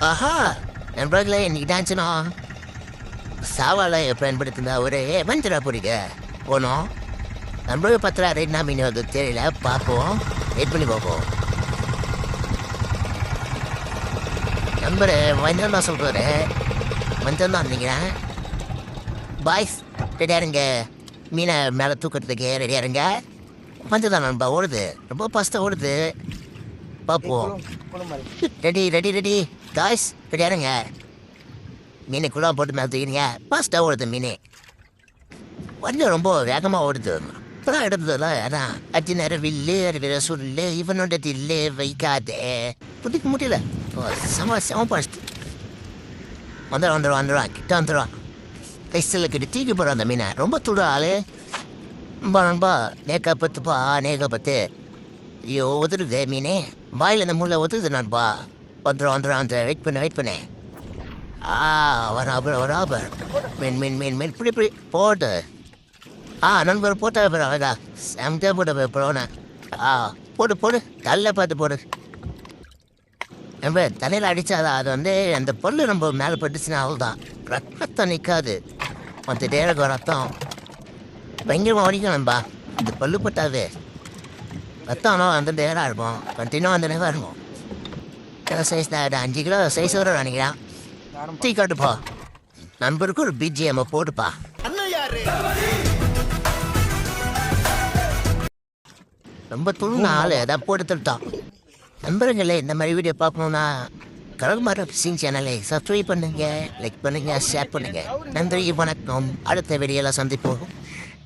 ஆஹா நண்பர்களே இன்னைக்கு டான்ஸ்னா சாவாலை பயன்படுத்தினா ஒரு மஞ்சளா பிடிக்க போனோம். நண்பர்கள் பத்திரா ரேட்னா மீன் அது தெரியல, பார்ப்போம், வெயிட் பண்ணி பார்ப்போம். நண்பர் மஞ்சள் தான் சொல்கிறாரு, மஞ்சள் தான் நினைக்கிறேன். பாய்ஸ் ரெடியாக இருங்க, மீனை மேலே தூக்கிறதுக்கு ரெடியாக இருங்க. மஞ்சள் தான் நண்பா ஓடுது, ரொம்ப ஃபாஸ்ட்டாக ஓடுது, பார்ப்போம். ரெடி ரெடி ரெடி காய்ஸ் ரெடியாக இருங்க. மீனை கூட போட்டு மேலே தூக்கிறீங்க, ஃபாஸ்ட்டாக ஓடுது மீன். வண்டி ரொம்ப வேகமாக ஓடுது. இப்போதான் எடுத்ததில்ல அதான் அத்தி நேரம் வில்லு அறிவிற சொல்லு இவனோட தில்லு வைக்காதே பிடிக்க முடியல. செம பாஸ்ட் வந்துடுவான் கிட்ட வந்துடுவான். கைஸ்டில் கிட்ட தூக்கி போடுற அந்த மீனை ரொம்ப துடு ஆளு. நண்பா நேக்கா பத்துப்பா நேக்கா பத்து. ஐயோ ஒதுருது மீனே, வாயில் இந்த முள்ள ஒதுருது நண்பா. வந்துடும் வெயிட் பண்ணு. வராபர் மீன் மீன் மீன் மீன் இப்படி இப்படி போட்டு நண்பர் போட்டா அழகா செம்டா போட்ட போன. போடு தள்ள பார்த்து போடு. நம்ம தலையில் அடித்தாதான் அது வந்து அந்த பொருள் நம்ம மேலே பட்டுச்சுன்னா அவ்வளோதான், ரத்தம் நிற்காது, மற்ற டேரக்கு ரத்தம் பயங்கரமாக வடிக்கும் நண்பா. இந்த பல்லு பட்டாது ரத்தம் ஆனால் அந்த நேராக இருக்கும், கண்டினியூ அந்த நேரம் இருக்கும். சைஸ் தான் 5 கிலோ சைஸ் வர நினைக்கிறேன். டீ காட்டுப்பா, நண்பருக்கு ஒரு பிஜிஎம் போட்டுப்பா. ரொம்ப துணுன ஆள் எதாவது போட்டு தட்டான். நண்பர்களே இந்த மாதிரி வீடியோ பார்க்கணுன்னா கடல்மாரி ஃபிஷிங் சேனலை சப்ஸ்கிரைப் பண்ணுங்க, லைக் பண்ணுங்க, ஷேர் பண்ணுங்க. நன்றி, வணக்கம். அடுத்த வீடியோவில் சந்திப்போம்.